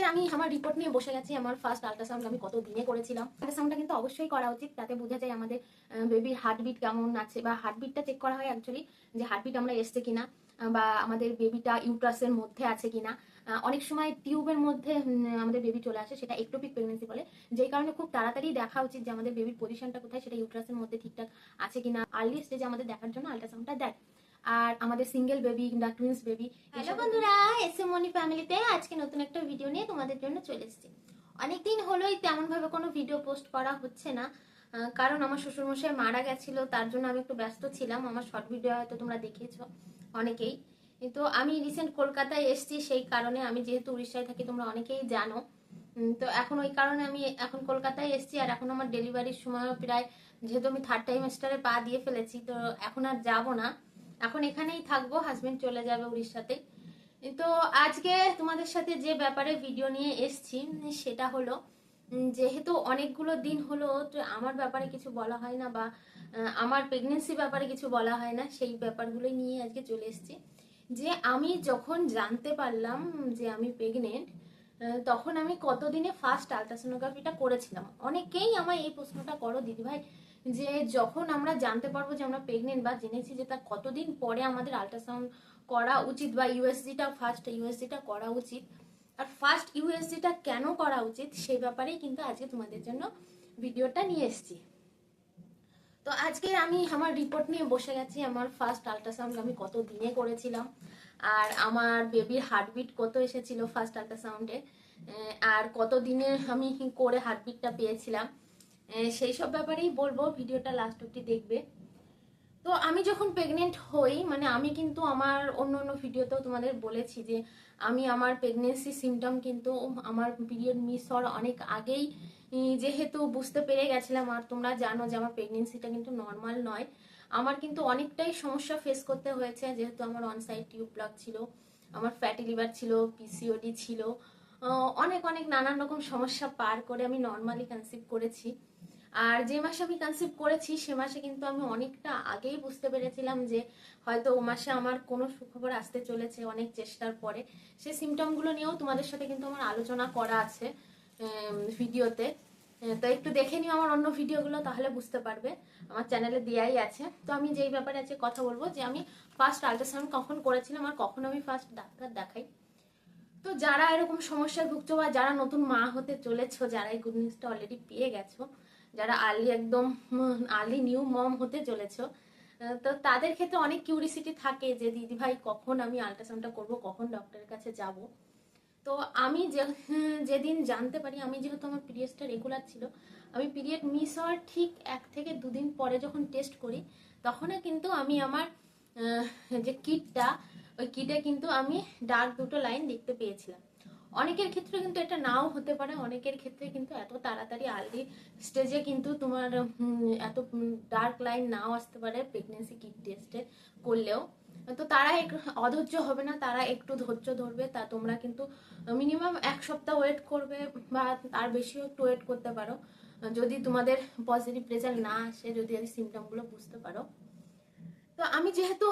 আমি আমার রিপোর্ট নিয়ে বসে গেছি। আমার ফার্স্ট আল্ট্রাসাউন্ড আমি কত দিনে করেছিলাম। আল্ট্রাসাউন্ডটা কিন্তু অবশ্যই করা উচিত, তাতে বোঝা যায় আমাদের বেবির হার্টবিট কেমন আছে, বা হার্টবিটটা চেক করা হয় অ্যাকচুয়ালি, যে হার্টবিট আমরা এসছে কিনা, বা আমাদের বেবিটা ইউট্রাসের মধ্যে আছে কিনা। অনেক সময় টিউবের মধ্যে আমাদের বেবি চলে আসে, সেটা একটোপিক প্রেগনেন্সি বলে, যেই কারণে খুব তাড়াতাড়ি দেখা উচিত যে আমাদের বেবির পজিশনটা কোথায়, সেটা ইউট্রাসের মধ্যে ঠিকঠাক আছে কিনা। আর্লি স্টেজে আমাদের দেখার জন্য আল্ট্রাসাউন্ডটা দেয়। আর আমাদের সিঙ্গেল বেবি কিংবা টুইন্স বেবি। হ্যালো বন্ধুরা, এস এম মনি ফ্যামিলিতে আজকে নতুন একটা ভিডিও নিয়ে তোমাদের জন্য চলে এসেছি। অনেকদিন হলোই তেমন ভাবে কোনো ভিডিও পোস্ট করা হচ্ছে না, কারণ আমার শ্বশুরমশাই মারা গেছিল, তার জন্য আমি একটু ব্যস্ত ছিলাম। আমার শর্ট ভিডিও হয়তো তোমরা দেখেছো অনেকেই। কিন্তু আমি রিসেন্ট কলকাতায় এসেছি, সেই কারণে, আমি যেহেতু উড়িষ্যায় থাকি তোমরা অনেকেই জানো, তো এখন ওই কারণে আমি এখন কলকাতায় এসেছি। আর এখন আমার ডেলিভারির সময়ও প্রায়, যেহেতু আমি থার্ড টাইমেস্টারে পা দিয়ে ফেলেছি, তো এখন আর যাব না, এখন এখানেই থাকবো। হাজবেন্ড চলে যাবে উড়িষ্যাতে। তো আজকে তোমাদের সাথে যে ব্যাপারে ভিডিও নিয়ে এসছি সেটা হলো, যেহেতু অনেকগুলো দিন হলো তো আমার ব্যাপারে কিছু বলা হয় না, বা আমার প্রেগনেন্সি ব্যাপারে কিছু বলা হয় না, সেই ব্যাপারগুলোই নিয়ে আজকে চলে এসেছি। যে আমি যখন জানতে পারলাম যে আমি প্রেগনেন্ট, তখন আমি কতদিনে ফার্স্ট আলট্রাসোনোগ্রাফিটা করেছিলাম। অনেকেই আমায় এই প্রশ্নটা করো দিদিভাই, যে যখন আমরা জানতে পারবো যে আমরা প্রেগনেন্ট, বা জেনেছি যে তার কতদিন পরে আমাদের আলট্রাসাউন্ড করা উচিত, বা ইউএসজিটা ফার্স্ট ইউএসজিটা করা উচিত, আর ফার্স্ট ইউএসজিটা কেন করা উচিত, সেই ব্যাপারেই কিন্তু আজকে তোমাদের জন্য ভিডিওটা নিয়ে এসেছি। তো আজকে আমি আমার রিপোর্ট নিয়ে বসে গেছি। আমার ফার্স্ট আল্ট্রাসাউন্ড আমি কত দিনে করেছিলাম, আর আমার বেবির হার্টবিট কত এসেছিল ফার্স্ট আল্ট্রাসাউন্ডে, আর কত দিনে আমি করে হার্টবিটটা পেয়েছিলাম, সেই সব ব্যাপারেই বলবো। ভিডিওটা লাস্ট অব্দি দেখবে। তো আমি যখন প্রেগনেন্ট হই, মানে আমি কিন্তু আমার অন্য অন্য ভিডিওতেও তোমাদের বলেছি যে আমি আমার প্রেগনেন্সি সিমটম কিন্তু আমার পিরিয়ড মিস হওয়ার অনেক আগেই যেহেতু বুঝতে পেরে গেছিলাম। আর তোমরা জানো যে আমার প্রেগনেন্সিটা কিন্তু নর্মাল নয়, আমার কিন্তু অনেকটাই সমস্যা ফেস করতে হয়েছে, যেহেতু আমার অন সাইড টিউব ব্লক ছিল, আমার ফ্যাটি লিভার ছিল, পিসিওডি ছিল, অনেক অনেক নানান রকম সমস্যা পার করে আমি নর্মালি কনসিভ করেছি। আর যে মাসে আমি কনসিভ করেছি সে মাসে কিন্তু আমি অনেকটা আগেই বুঝতে পেরেছিলাম যে হয়তো ও মাসে আমার কোনো সুখবর আসতে চলেছে, অনেক চেষ্টার পরে। সেই সিমটমগুলো নিয়েও তোমাদের সাথে কিন্তু আমার আলোচনা করা আছে ভিডিওতে, তো একটু দেখে নিও আমার অন্য ভিডিওগুলো, তাহলে বুঝতে পারবে, আমার চ্যানেলে দেওয়াই আছে। তো আমি যেই ব্যাপারে আজকে কথা বলবো, যে আমি ফার্স্ট আল্ট্রাসাউন্ড কখন করেছিলাম আর কখন আমি ফার্স্ট ডাক্তার দেখাই। তো যারা এরকম সমস্যায় ভুগছো, বা যারা নতুন মা হতে চলেছো, যারা এই গুড নিউজটা অলরেডি পেয়ে গেছো, যারা আর্লি একদম আর্লি নিউ মম হতে চলেছো, তো তাদের ক্ষেত্রে অনেক কিউরিসিটি থাকে যে দিদি ভাই কখন আমি আল্ট্রাসাউন্ডটা করব, কখন ডক্টরের কাছে যাব। তো আমি যেদিন জানতে পারি, আমি যেহেতু আমার পিরিয়ডসটা রেগুলার ছিল, আমি পিরিয়ড মিস হওয়ার ঠিক 1 থেকে 2 দিন পরে যখন টেস্ট করি, তখনই কিন্তু আমি আমার যে কিটটা, ওই কিটে কিন্তু আমি ডার্ক দুটো লাইন দেখতে পেয়েছিলাম। অনেকের ক্ষেত্রে কিন্তু এটা নাও হতে পারে, অনেকের ক্ষেত্রে কিন্তু এত তাড়াতাড়ি আর্লি স্টেজে কিন্তু তোমার এত ডার্ক লাইন নাও আসতে পারে প্রেগনেন্সি কিট টেস্টে করলেও। তো তারা অধৈর্য হবে না, তারা একটু ধৈর্য ধরবে। তা তোমরা কিন্তু মিনিমাম 1 সপ্তাহ ওয়েট করবে, বা তার বেশিও একটু ওয়েট করতে পারো, যদি তোমাদের পজিটিভ রেজাল্ট না আসে, যদি সিমটমগুলো বুঝতে পারো। তো আমি যেহেতু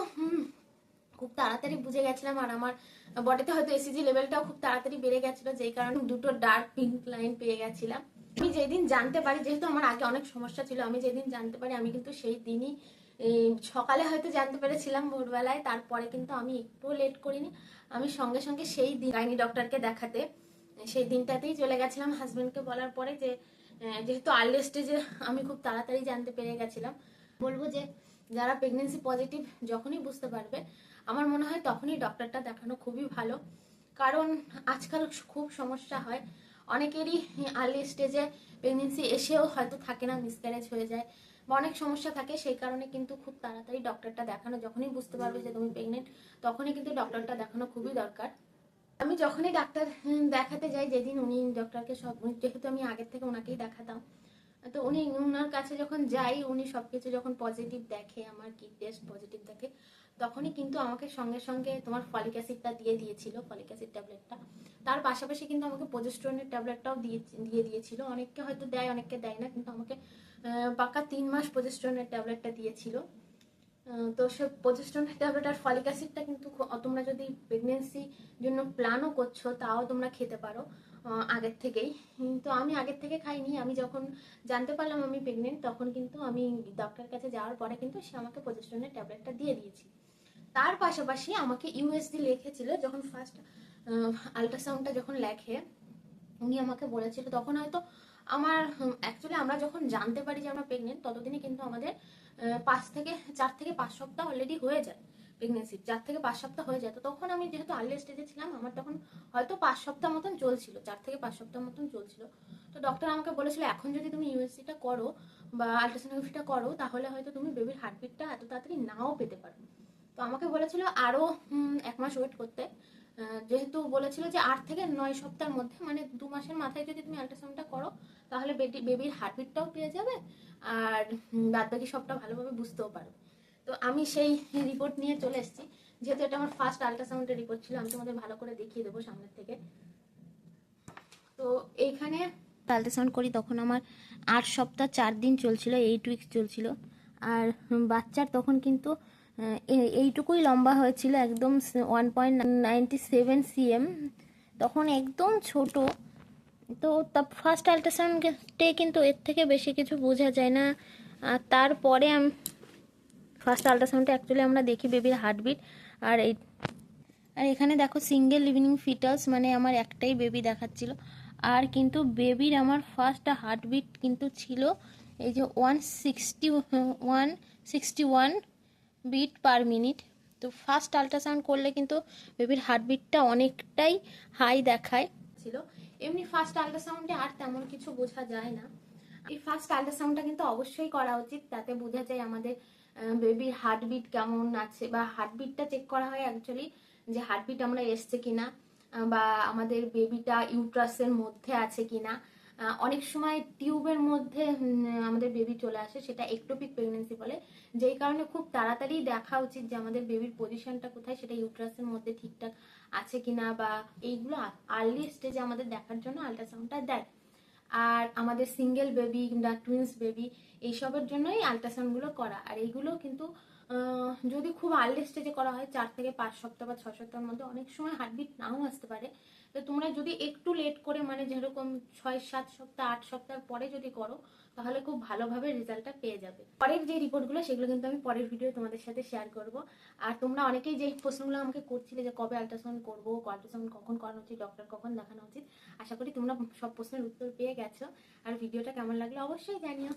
খুব তাড়াতাড়ি বুঝে গেছিলাম, আর আমার বডিতে হয়তো এসিজি লেভেলটাও খুব তাড়াতাড়ি বেড়ে গেছিল, যেই কারণে দুটো ডার্ক পিঙ্ক লাইন পেয়ে গেছিলাম। আমি যেদিন জানতে পারি, যেহেতু আমার আগে অনেক সমস্যা ছিল, আমি যেদিন জানতে পারি আমি কিন্তু সেই দিনই সকালে হয়তো জানতে পেরেছিলাম ভোরবেলায়, তারপরে কিন্তু আমি একটু লেট করিনি, আমি সঙ্গে সঙ্গে সেই দিন গাইনি ডক্টরকে দেখাতে সেই দিনটাতেই চলে গেছিলাম। হাজবেন্ডকে বলার পরে যে যেহেতু আর্লি স্টেজে আমি খুব তাড়াতাড়ি জানতে পেরে গেছিলাম, বলবো যে যারা প্রেগনেন্সি পজিটিভ যখনই বুঝতে পারবে, আমার মনে হয় তখনই ডক্টরটা দেখানো খুবই ভালো। কারণ আজকাল খুব সমস্যা হয় অনেকেরই, আর্লি স্টেজে প্রেগনেন্সি এসেও হয়তো থাকে না, মিসক্যারেজ হয়ে যায়, বা অনেক সমস্যা থাকে। সেই কারণে কিন্তু খুব তাড়াতাড়ি ডক্টরটা দেখানো, যখনই বুঝতে পারবে যে তুমি প্রেগনেন্ট, তখনই কিন্তু ডক্টরটা দেখানো খুবই দরকার। আমি যখনই ডাক্তার দেখাতে যাই, যেদিন উনি ডক্টরকে সব, যেহেতু আমি আগের থেকে ওনাকেই দেখাতাম, তো উনি ওনার কাছে যখন যাই, উনি সবকিছু যখন পজিটিভ দেখে, আমার কি টেস্ট পজিটিভ দেখে, তখনই কিন্তু আমাকে সঙ্গে সঙ্গে তোমার ফলিক অ্যাসিডটা দিয়ে দিয়েছিল, ফলিক অ্যাসিড ট্যাবলেটটা। তার পাশাপাশি কিন্তু আমাকে প্রজেস্টেরনের ট্যাবলেটটাও দিয়ে দিয়েছিল। অনেককে হয়তো দেয়, অনেককে দেয় না, কিন্তু আমাকে পাক্কা 3 মাস প্রজেস্টেরনের ট্যাবলেটটা দিয়েছিল। তো সে প্রজেস্টেরনের ট্যাবলেট আর ফলিক অ্যাসিডটা কিন্তু তোমরা যদি প্রেগনেন্সি জন্য প্ল্যানও করছো, তাও তোমরা খেতে পারো। আগের থেকেই। তো আমি আগের থেকে খাইনি, আমি যখন জানতে পারলাম আমি প্রেগনেন্ট তখন কিন্তু আমি ডক্টরের কাছে যাওয়ার পরে কিন্তু সে আমাকে প্রজেস্টেরনের ট্যাবলেটটা দিয়ে দিয়েছি। তার পাশাপাশি আমাকে ইউএসজি লিখেছিল যখন ফার্স্ট আল্ট্রাসাউন্ডটা যখন লেখে, উনি আমাকে বলেছিল তখন হয়তো আমার অ্যাকচুয়ালি আমরা যখন জানতে পারি যে আমরা প্রেগনেন্ট ততদিনে কিন্তু আমাদের 4 থেকে 5 সপ্তাহ অলরেডি হয়ে যায় প্রেগনেন্সির, 4 থেকে 5 সপ্তাহ হয়ে যায়। তো তখন আমি যেহেতু আর্লি স্টেজে ছিলাম, আমার তখন হয়তো 5 সপ্তাহ মতন চলছিল, 4 থেকে 5 সপ্তাহ মতন চলছিল। তো ডক্টর আমাকে বলেছিল এখন যদি তুমি ইউএসজিটা করো বা আল্ট্রাসোনোগ্রাফিটা করো তাহলে হয়তো তুমি বেবির হার্টবিটটা এত তাড়াতাড়ি নাও পেতে পারো। তো আমাকে বলেছিল আরো 1 মাস ওয়েট করতে, যেহেতু বলেছিল যে 8 থেকে 9 সপ্তাহের মধ্যে, মানে 2 মাসের মাথায় যদি তুমি আল্ট্রাসাউন্ডটা করো তাহলে বেবির হার্টবিটটাও পেয়ে যাবে আর বাদ বাকি সবটা ভালোভাবে বুঝতেও পারবে। তো আমি সেই রিপোর্ট নিয়ে চলে এসেছি, যেহেতু এটা আমার ফার্স্ট আল্ট্রাসাউন্ডের রিপোর্ট ছিল। আমি তোমাদের ভালো করে দেখিয়ে দেবো সামনের থেকে। তো এইখানে আল্ট্রাসাউন্ড করি তখন আমার 8 সপ্তাহ 4 দিন চলছিল, 8 উইকস চলছিল। আর বাচ্চার তখন কিন্তু এইটুকুই লম্বা হয়েছিল, একদম 1.97 cm, তখন একদম ছোট। তো তা ফার্স্ট আল্ট্রাসাউন্ডে কিন্তু এর থেকে বেশি কিছু বোঝা যায় না। আর তারপরে আমি ফার্স্ট আল্ট্রাসাউন্ডে অ্যাকচুয়ালি আমরা দেখি বেবির হার্টবিট। আর এই এখানে দেখো সিঙ্গেল লিভিং ফিটাস, মানে আমার একটাই বেবি দেখাচ্ছিল। আর কিন্তু বেবির আমার ফার্স্ট হার্টবিট কিন্তু ছিল এই যে 161 বিট পার মিনিট। তো ফার্স্ট আল্ট্রাসাউন্ড করলে কিন্তু বেবির হার্টবিটটা অনেকটাই হাই দেখায় ছিল। এমনি ফার্স্ট আল্ট্রাসাউন্ডে আর তেমন কিছু বোঝা যায় না। এই ফার্স্ট আল্ট্রাসাউন্ডটা কিন্তু অবশ্যই করা উচিত, তাতে বোঝা যায় আমাদের বেবির হার্টবিট কেমন আছে, বা হার্টবিটটা চেক করা হয় অ্যাকচুয়ালি যে হার্টবিট আমরা এসছে কিনা, বা আমাদের বেবিটা ইউট্রাসের মধ্যে আছে কিনা। অনেক সময় টিউবের মধ্যে আমাদের বেবি চলে আসে, সেটা একটোপিক প্রেগনেন্সি বলে, যেই কারণে খুব তাড়াতাড়ি দেখা উচিত যে আমাদের বেবির পজিশনটা কোথায়, সেটা ইউট্রাসের মধ্যে ঠিকঠাক আছে কিনা, বা এইগুলো আর্লি স্টেজে আমাদের দেখার জন্য আল্ট্রাসাউন্ডটা দেয়। আর আমাদের সিঙ্গেল বেবি কিংবা টুইন্স বেবি এইসবের জন্যই আল্ট্রাসাউন্ডগুলো করা। আর এইগুলো কিন্তু যদি খুব আর্লি স্টেজে করা হয় 4 থেকে 5 সপ্তাহ বা 6 সপ্তাহের মধ্যে, অনেক সময় হার্টবিট নাও আসতে পারে। তো তোমরা যদি একটু লেট করে, মানে যেরকম 6-7 সপ্তাহ 8 সপ্তাহ পরে যদি করো তাহলে খুব ভালোভাবে রেজাল্টটা পেয়ে যাবে। পরের যে রিপোর্টগুলো সেগুলো কিন্তু আমি পরের ভিডিও তোমাদের সাথে শেয়ার করব। আর তোমরা অনেকেই যে প্রশ্নগুলো আমাকে করছিলে যে কবে আল্ট্রাসাউন্ড করবো, আল্ট্রাসাউন্ড কখন করানো উচিত, ডক্টর কখন দেখানো উচিত, আশা করি তোমরা সব প্রশ্নের উত্তর পেয়ে গেছো। আর ভিডিওটা কেমন লাগলো অবশ্যই জানিও।